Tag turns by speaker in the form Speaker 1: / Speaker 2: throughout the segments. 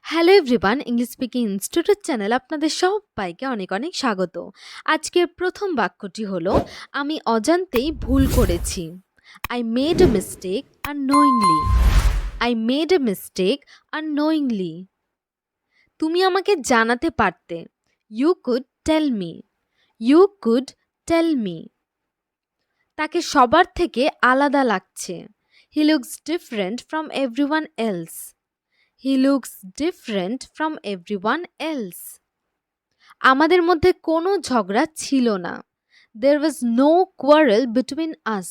Speaker 1: Hello everyone, English speaking institute channel আপনাদের সবাইকে অনেক অনেক স্বাগত। আজকের প্রথম বাক্যটি হলো আমি অজান্তেই ভুল করেছি। I made a mistake unknowingly. I made a mistake unknowingly. তুমি আমাকে জানাতে পারতে। You could tell me. You could tell me. তাকে সবার থেকে আলাদা লাগছে। He looks different from everyone else. He looks different from everyone else. আমাদের মধ্যে কোনো ঝগড়া ছিল না। There was no quarrel between us.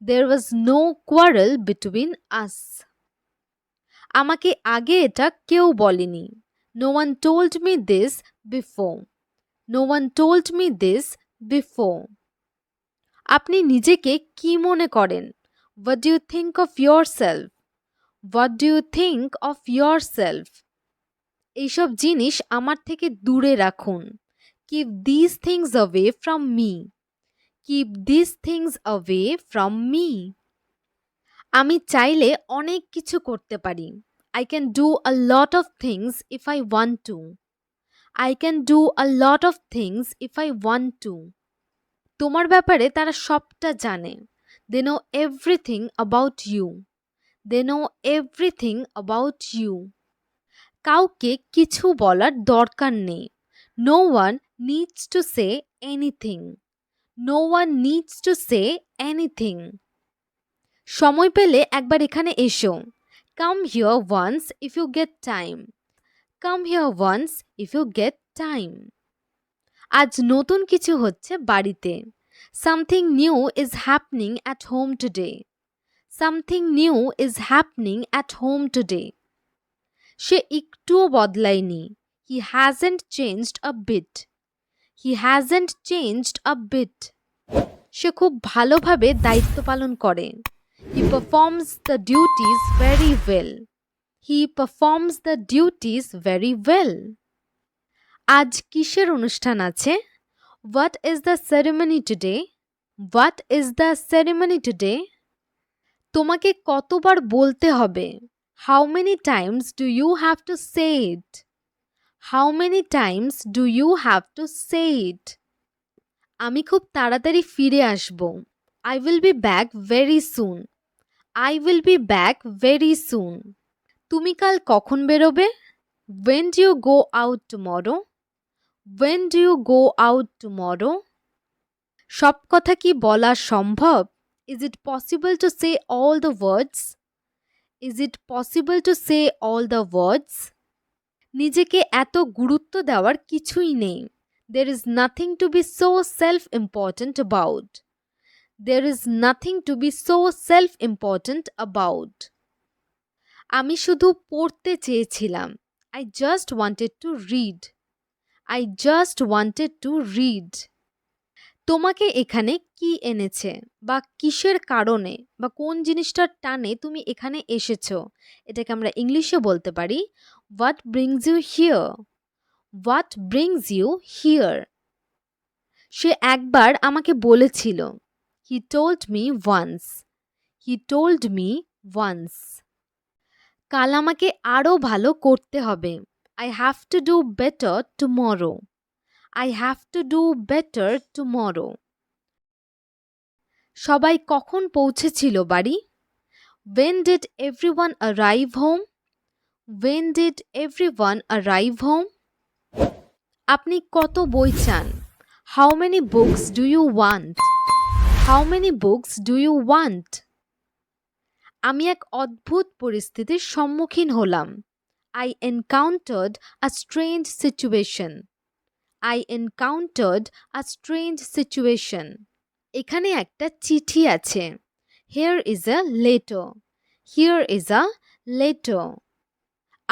Speaker 1: There was no quarrel between us. আমাকে আগে এটা কেউ বলেনি। No one told me this before. No one told me this before. আপনি নিজেকে কি মনে করেন? What do you think of yourself? What do you think of yourself? এইসব জিনিস আমার থেকে দূরে রাখুন। Keep these things away from me. Keep these things away from me. আমি চাইলে অনেক কিছু করতে পারি। I can do a lot of things if I want to. I can do a lot of things if I want to. তোমার ব্যাপারে তারা সবটা জানে। They know everything about you. They know everything about you. কাউকে কিছু বলার দরকার নেই। No one needs to say anything. No one needs to say anything. সময় পেলে একবার এখানে এসো। Come here once if you get time. Come here once if you get time. আজ নতুন কিছু হচ্ছে বাড়িতে। Something new is happening at home today. Something new is happening at home today. সে একটুও বদলায়নি। He hasn't changed a bit. He hasn't changed a bit. সে খুব ভালোভাবে দায়িত্ব পালন করে। He performs the duties very well. He performs the duties very well. আজ কিসের অনুষ্ঠান আছে? What is the ceremony today? What is the ceremony today? তোমাকে কতবার বলতে হবে? How many times do you have to say it? How many times do you have to say it? আমি খুব তাড়াতাড়ি ফিরে আসব। I will be back very soon. I will be back very soon. তুমি কাল কখন বেরোবে? When do you go out tomorrow? When do you go out tomorrow? সব কথা কি বলা সম্ভব? Is it possible to say all the words? Is it possible to say all the words? নিজেকে এত গুরুত্ব দেওয়ার কিছুই নেই। There is nothing to be so self-important about. There is nothing to be so self-important about. আমি শুধু পড়তে চেয়েছিলাম। I just wanted to read. I just wanted to read. তোমাকে এখানে কি এনেছে বা কিসের কারণে বা কোন জিনিসটার টানে তুমি এখানে এসেছো, এটাকে আমরা ইংলিশে বলতে পারি What brings you here? What brings you here? সে একবার আমাকে বলেছিল। He told me once. He told me once. কাল আমাকে আরো ভালো করতে হবে। I have to do better tomorrow. I have to do better tomorrow. সবাই কখন পৌঁছেছিল বাড়ি? When did everyone arrive home? When did everyone arrive home? আপনি কত বই চান? How many books do you want? How many books do you want? আমি এক অদ্ভুত পরিস্থিতির সম্মুখীন হলাম। I encountered a strange situation. I encountered a strange situation. এখানে একটা চিঠি আছে। Here is a letter. Here is a letter.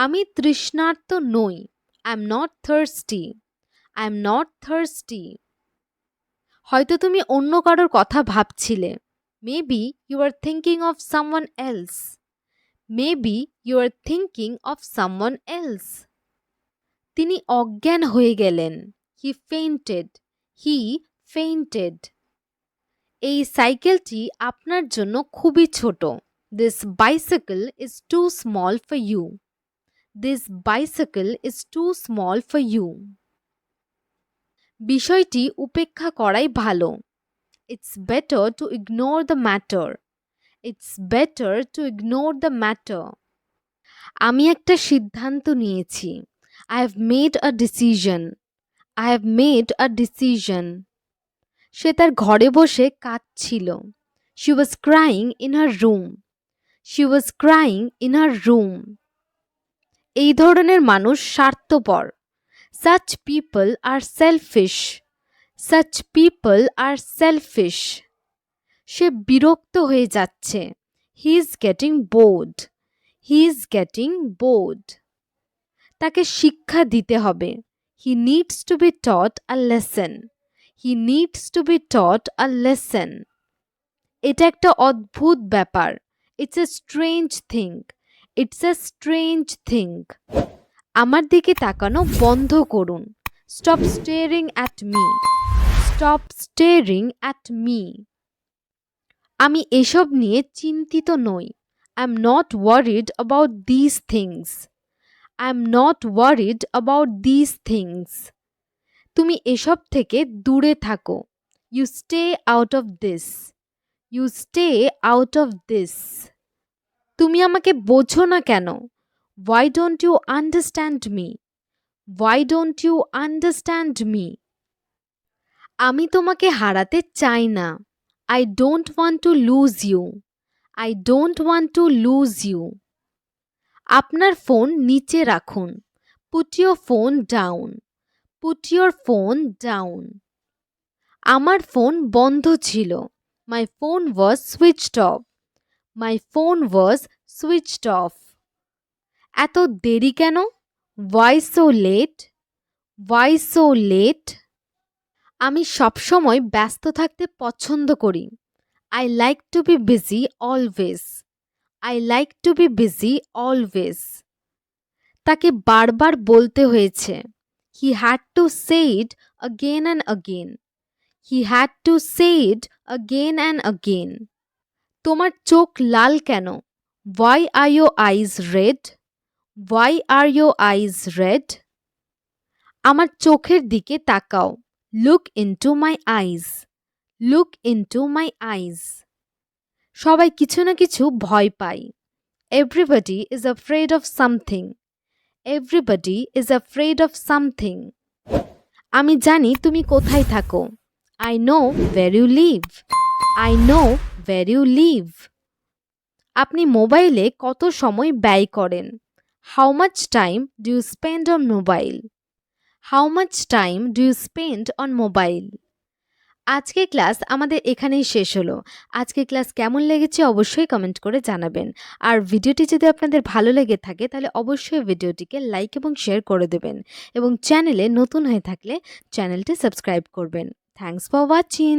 Speaker 1: আমি তৃষ্ণার্ত নই। I am not thirsty. I am not thirsty. হয়তো তুমি অন্য কারোর কথা ভাবছিলে। Maybe you are thinking of someone else. Maybe you are thinking of someone else. তিনি অজ্ঞান হয়ে গেলেন। He fainted. He fainted. এই সাইকেলটি আপনার জন্য খুবই ছোট। This bicycle is too small for you. This bicycle is too small for you. বিষয়টি উপেক্ষা করাই ভালো. It's better to ignore the matter. It's better to ignore the matter. আমি একটা সিদ্ধান্ত নিয়েছি. I have made a decision. I have made a decision. সে তার ঘরে বসে কাঁদছিল. She was crying in her room. She was crying in her room. এই ধরনের মানুষ স্বার্থপর. Such people are selfish. Such people are selfish. সে বিরক্ত হয়ে যাচ্ছে. He is getting bored. He is getting bored. তাকে শিক্ষা দিতে হবে. He needs to be taught a lesson. He needs to be taught a lesson. এটা একটা অদ্ভুত ব্যাপার. It's a strange thing. It's a strange thing. আমার দিকে তাকানো বন্ধ করুন. Stop staring at me. Stop staring at me. আমি এসব নিয়ে চিন্তিত নই. I'm not worried about these things. I'm not worried about these things. তুমি এসব থেকে দূরে থাকো. You stay out of this. You stay out of this. তুমি আমাকে বোঝো না কেন? Why don't you understand me? Why don't you understand me? আমি তোমাকে হারাতে চাই না. I don't want to lose you. I don't want to lose you. আপনার ফোন নিচে রাখুন. Put your phone down. Put your phone down. আমার phone বন্ধ ছিল. My phone was switched off. My phone was switched off. এত দেরি কেন? Why so late? Why so late? আমি সবসময় ব্যস্ত থাকতে পছন্দ করি. I like to be busy always. I like to be busy always. তাকে বারবার বলতে হয়েছে. He had to say it again and again. He had to say it again and again. তোমার চোখ লাল কেন? Why are your eyes red? Why are your eyes red? আমার চোখের দিকে তাকাও. Look into my eyes. Look into my eyes. সবাই কিছু না কিছু ভয় পায়. Everybody is afraid of something. Everybody is afraid of something. আমি জানি তুমি কোথায় থাকো. I know where you live. I know where you live. আপনি মোবাইলে কত সময় ব্যয় করেন? How much time do you spend on mobile? How much time do you spend on mobile? আজকে ক্লাস আমাদের এখানেই শেষ হলো. আজকে ক্লাস কেমন লেগেছে অবশ্যই কমেন্ট করে জানাবেন. আর ভিডিওটি যদি আপনাদের ভালো লেগে থাকে তাহলে অবশ্যই ভিডিওটিকে লাইক এবং শেয়ার করে দেবেন এবং চ্যানেলে নতুন হয়ে থাকলে চ্যানেলটি সাবস্ক্রাইব করবেন. Thanks for watching.